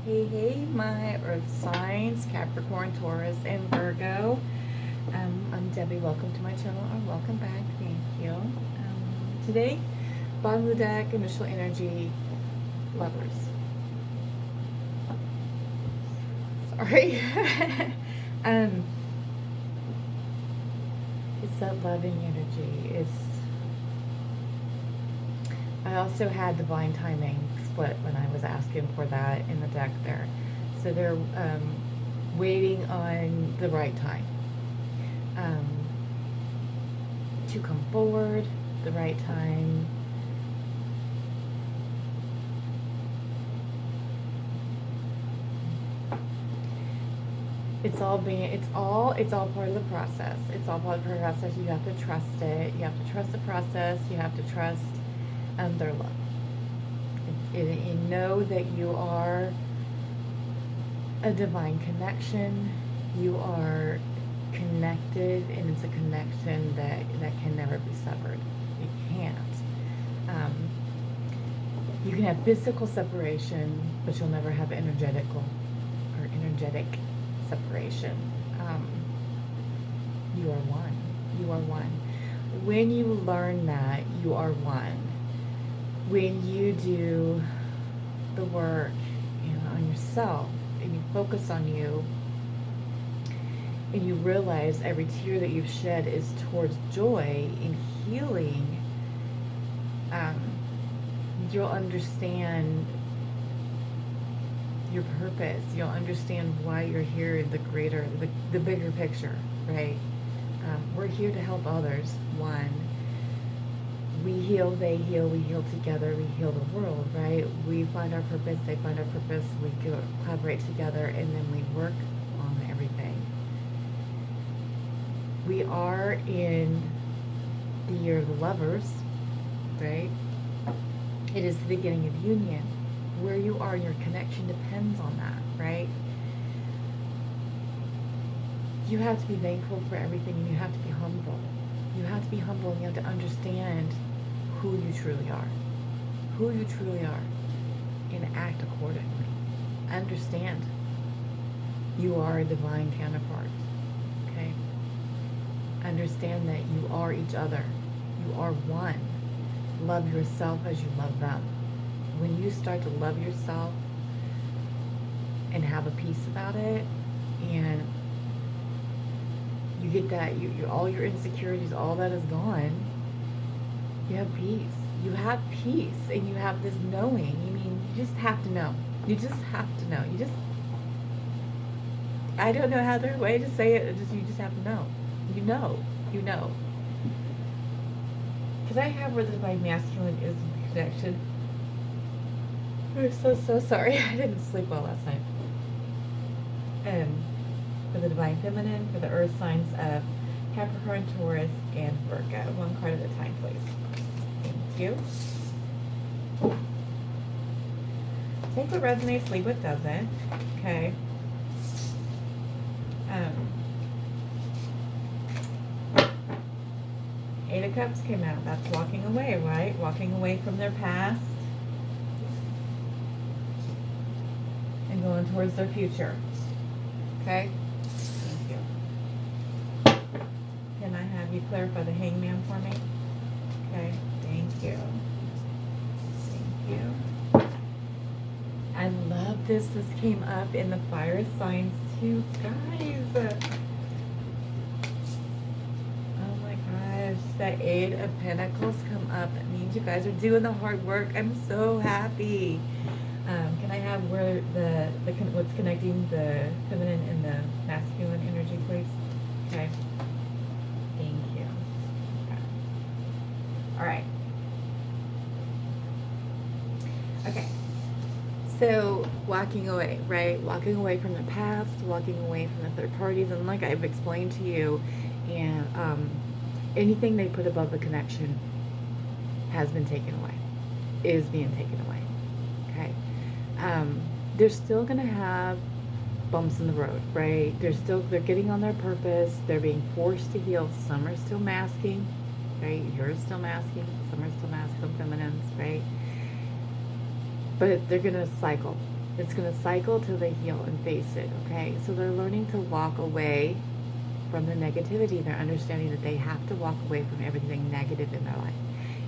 Hey, my earth signs, Capricorn, Taurus, and Virgo. I'm Debbie. Welcome to my channel, or welcome back. Thank you. Today, bottom of the deck, initial energy, lovers. Sorry. It's that loving energy. I also had divine timing split when I was asking for that in the deck there. So they're waiting on the right time to come forward, the right time. It's all part of the process. It's all part of the process. You have to trust it. You have to trust the process. You have to trust their love. And know that you are a divine connection. You are connected, and it's a connection that can never be severed. It can't. You can have physical separation, but you'll never have energetic separation. You are one. You are one. When you learn that you are one, when you do the work on yourself, and you focus on you, and you realize every tear that you've shed is towards joy and healing, you'll understand your purpose. You'll understand why you're here in the bigger picture, right? We're here to help others. One, we heal, they heal, we heal together, we heal the world, right? We find our purpose, they find our purpose, we collaborate together, and then we work on everything. We are in the year of the lovers, right? It is the beginning of union. Where you are, your connection depends on that, right? You have to be thankful for everything, and you have to be humble. You have to be humble, and you have to understand who you truly are. Who you truly are, and act accordingly. Understand you are a divine counterpart, okay? Understand that you are each other. You are one. Love yourself as you love them. When you start to love yourself and have a peace about it, and you get that, all your insecurities, all that is gone, you have peace. You have peace, and you have this knowing. You just have to know. You just have to know. I don't know how other way to say it. You just have to know. You know. Because I have where the divine masculine is in connection. I'm so sorry. I didn't sleep well last night. For the divine feminine, for the earth signs of Capricorn, Taurus, and Virgo. One card at a time, please. Thank you. Take what resonates, leave what doesn't. Okay. Eight of Cups came out. That's walking away, right? Walking away from their past and going towards their future. Okay? Thank you. Can I have you clarify the Hangman for me? Okay, thank you. Thank you. I love this. This came up in the fire signs too, guys. Oh my gosh, that Eight of Pentacles come up. That means you guys are doing the hard work. I'm so happy. Can I have where what's connecting the feminine and the masculine energy, please? Okay. Thank you. Okay. All right. Okay. So walking away, right? Walking away from the past, walking away from the third parties, and like I've explained to you, and anything they put above the connection has been taken away, is being taken away. Okay. They're still going to have bumps in the road, right? They're getting on their purpose. They're being forced to heal. Some are still masking, right? You're still masking. Some are still masculine feminines, right? But they're going to cycle. It's going to cycle till they heal and face it, okay? So they're learning to walk away from the negativity. They're understanding that they have to walk away from everything negative in their life.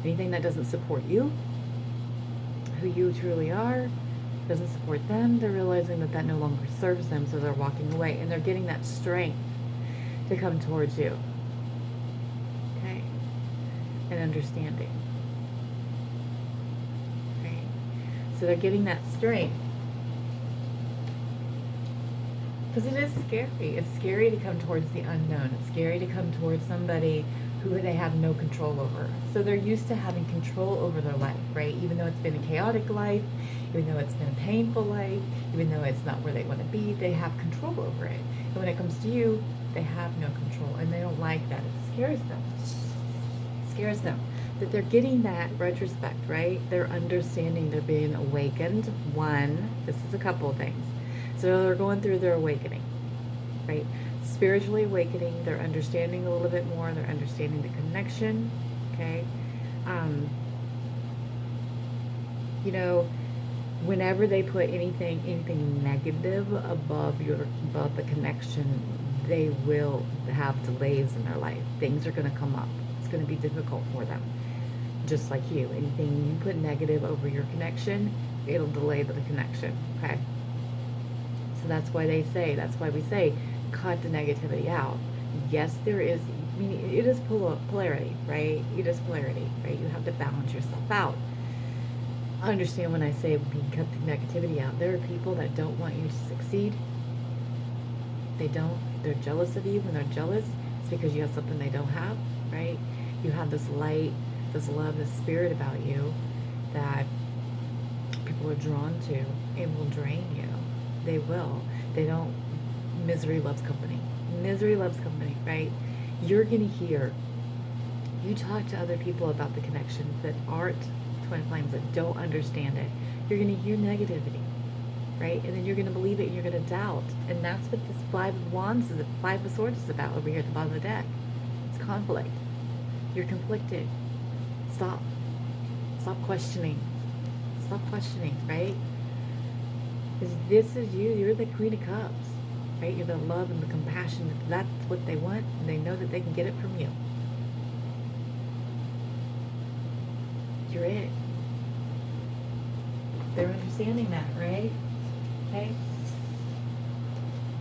Anything that doesn't support you, who you truly are, doesn't support them, they're realizing that that no longer serves them, so they're walking away. And they're getting that strength to come towards you, okay? And understanding, okay? So they're getting that strength. Because it is scary. It's scary to come towards the unknown. It's scary to come towards somebody who they have no control over. So they're used to having control over their life, right? Even though it's been a chaotic life, even though it's been a painful life, even though it's not where they want to be, they have control over it. And when it comes to you, they have no control, and they don't like that. It scares them. It scares them. That they're getting that retrospect, right? They're understanding, they're being awakened. One, this is a couple of things. So they're going through their awakening, right? Spiritually awakening, they're understanding a little bit more, they're understanding the connection, okay? You know, whenever they put anything negative above the connection, they will have delays in their life. Things are going to come up. It's going to be difficult for them. Just like you. Anything you put negative over your connection, it'll delay the connection, okay? So that's why we say, cut the negativity out. Yes, there is, I mean, it is polarity, right? It is polarity, right? You have to balance yourself out. Understand when I say we cut the negativity out. There are people that don't want you to succeed. They're jealous of you. When they're jealous, it's because you have something they don't have, right? You have this light, this love, this spirit about you that people are drawn to. It will drain you. They will. They don't. Misery loves company. Misery loves company, right? You're going to hear. You talk to other people about the connections that aren't twin flames, that don't understand it. You're going to hear negativity, right? And then you're going to believe it and you're going to doubt. And that's what this Five of Wands, the Five of Swords is about over here at the bottom of the deck. It's conflict. You're conflicted. Stop. Stop questioning. Stop questioning, right? Because this is you. You're the Queen of Cups, right? You're the love and the compassion. That's what they want, and they know that they can get it from you. You're it. They're understanding that, right? Okay?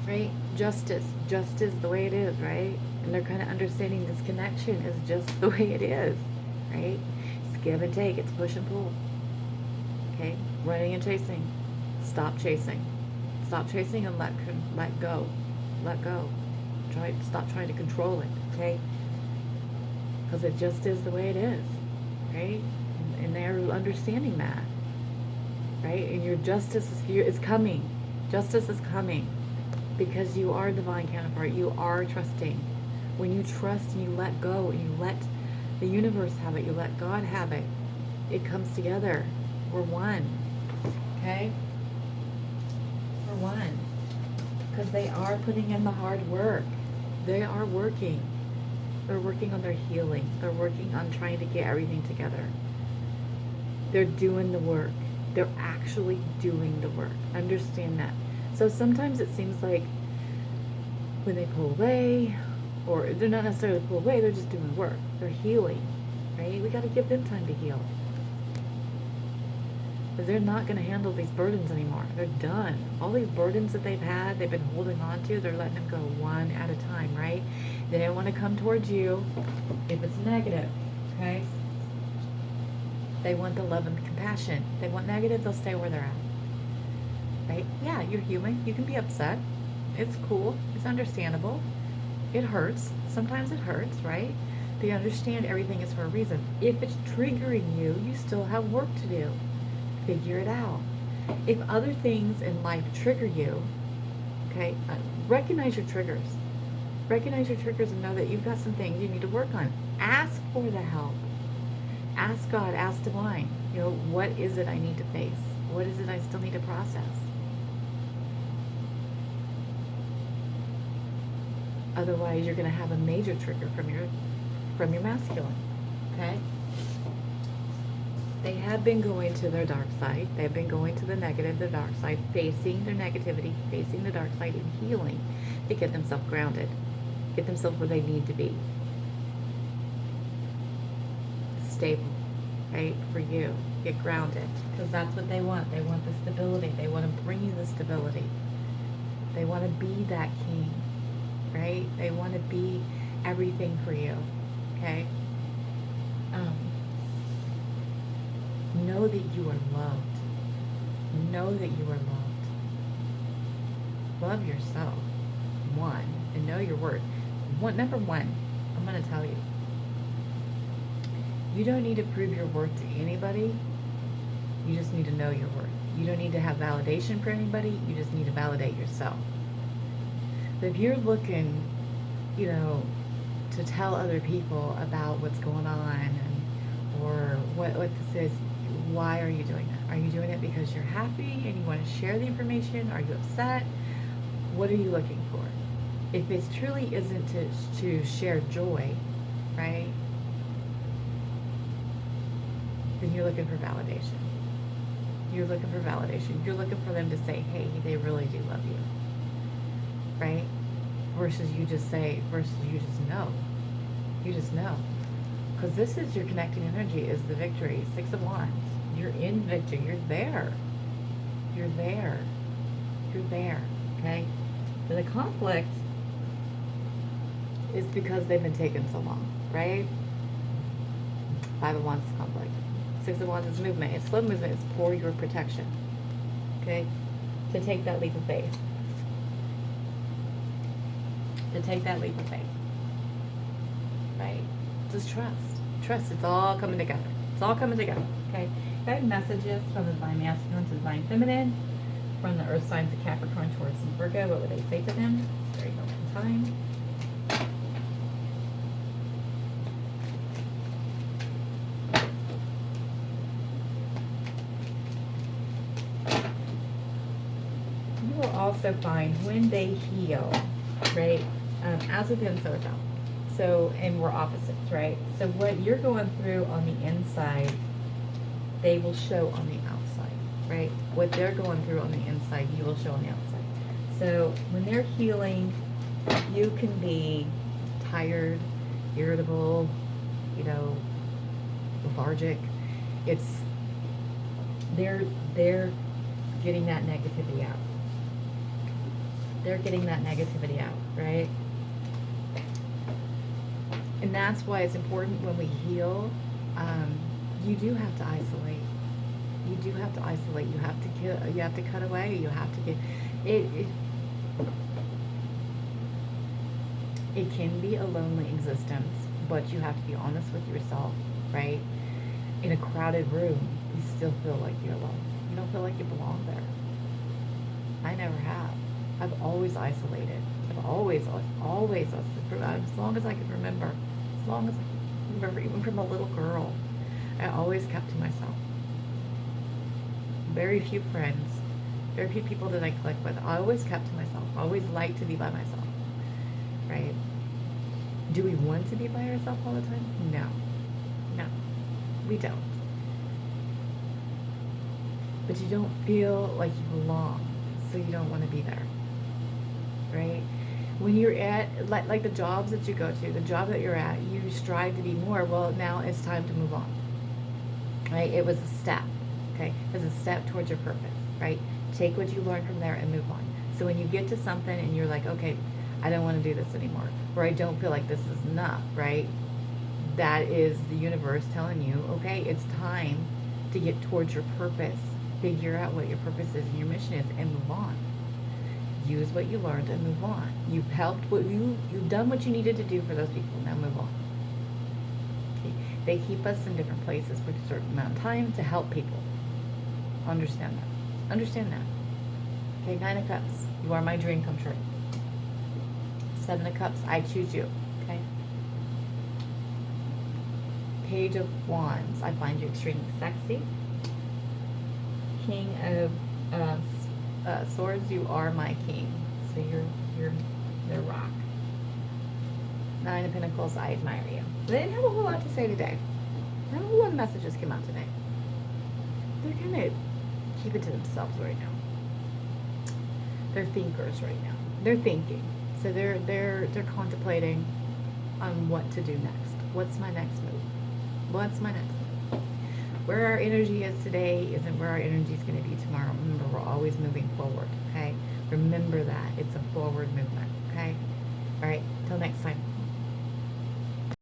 Right? Justice. Justice the way it is, right? And they're kind of understanding this connection is just the way it is, right? It's give and take. It's push and pull. Okay? Running and chasing. Stop chasing. Stop chasing and let go. Let go. Stop trying to control it, okay? Because it just is the way it is, right? And they're understanding that, right? And your justice is coming. Justice is coming because you are divine counterpart. You are trusting. When you trust and you let go and you let the universe have it, you let God have it, it comes together. We're one, okay? We're one. Because they are putting in the hard work. They are working. They're working on their healing. They're working on trying to get everything together. They're doing the work. They're actually doing the work. Understand that. So sometimes it seems like when they pull away, or they're not necessarily pull away, they're just doing work. They're healing, right? We got to give them time to heal. Because they're not going to handle these burdens anymore. They're done. All these burdens that they've had, they've been holding on to, they're letting them go one at a time, right? They don't want to come towards you if it's negative, okay? They want the love and the compassion. They want negative, they'll stay where they're at, right? Yeah, you're human. You can be upset. It's cool. It's understandable. It hurts. Sometimes it hurts, right? But you understand everything is for a reason. If it's triggering you, you still have work to do. Figure it out. If other things in life trigger you, okay, recognize your triggers. Recognize your triggers and know that you've got some things you need to work on. Ask for the help. Ask God, ask divine. You know, what is it I need to face? What is it I still need to process? Otherwise, you're going to have a major trigger from your masculine. Okay? They have been going to their dark side. They've been going to the negative, the dark side, facing their negativity, facing the dark side, and healing to get themselves grounded, get themselves where they need to be. Stable, right? For you, get grounded, because that's what they want. They want the stability. They want to bring you the stability. They want to be that king, right? They want to be everything for you, okay? Know that you are loved. Know that you are loved. Love yourself, one, and know your worth. Number one, I'm going to tell you, you don't need to prove your worth to anybody. You just need to know your worth. You don't need to have validation for anybody. You just need to validate yourself. But if you're looking, to tell other people about what's going on or what this is, why are you doing that? Are you doing it because you're happy and you want to share the information? Are you upset? What are you looking for? If it truly isn't to share joy, right? Then you're looking for validation. You're looking for validation. You're looking for them to say, hey, they really do love you, right? Versus you just know. You just know. Because this is your connecting energy, is the victory. 6 of Wands. You're in victory. You're there. You're there. You're there. Okay? But the conflict is because they've been taken so long, right? 5 of Wands is conflict. 6 of Wands is movement. It's slow movement. It's for your protection. Okay? To take that leap of faith. To take that leap of faith. Right? Just trust. Trust. It's all coming together. It's all coming together. Okay? I have messages from the divine masculine to divine feminine, from the earth signs of Capricorn, Taurus, and Virgo. What would they say to them? It's very open time. You will also find when they heal, right? As within, so without. So, and we're opposites, right? So what you're going through on the inside, they will show on the outside, right? What they're going through on the inside, you will show on the outside. So when they're healing, you can be tired, irritable, lethargic. They're getting that negativity out. They're getting that negativity out, right? And that's why it's important when we heal, you do have to isolate. You do have to isolate. You have to cut away. You have to get it. It can be a lonely existence, but you have to be honest with yourself, right? In a crowded room, you still feel like you're alone. You don't feel like you belong there. I never have. I've always isolated. I've always, as long as I can remember. As long as I can remember, even from a little girl, I always kept to myself. Very few friends, very few people that I click with. I always kept to myself. I always liked to be by myself, right? Do we want to be by ourselves all the time? No. No, we don't. But you don't feel like you belong, so you don't want to be there, right? When you're at, like the jobs that you go to, the job that you're at, you strive to be more. Well, now it's time to move on, right? It was a step, okay? It's a step towards your purpose, right? Take what you learned from there and move on. So when you get to something and you're like, okay, I don't want to do this anymore, or I don't feel like this is enough, right? That is the universe telling you, okay, it's time to get towards your purpose. Figure out what your purpose is and your mission is and move on. Use what you learned and move on. You've helped you've done what you needed to do for those people. Now move on. Okay. They keep us in different places for a certain amount of time to help people. Understand that. Understand that. Okay, 9 of Cups. You are my dream come true. 7 of Cups. I choose you. Okay. Page of Wands. I find you extremely sexy. King of Swords, you are my king. So you're the rock. 9 of Pentacles, I admire you. They didn't have a whole lot to say today. Not a whole lot of messages came out today. they're gonna keep it to themselves right now. They're thinkers right now. They're thinking. So they're contemplating on what to do next. What's my next move? What's my next move? Where our energy is today isn't where our energy is going to be tomorrow. Remember, we're always moving forward, okay? Remember that. It's a forward movement, okay? All right, till next time.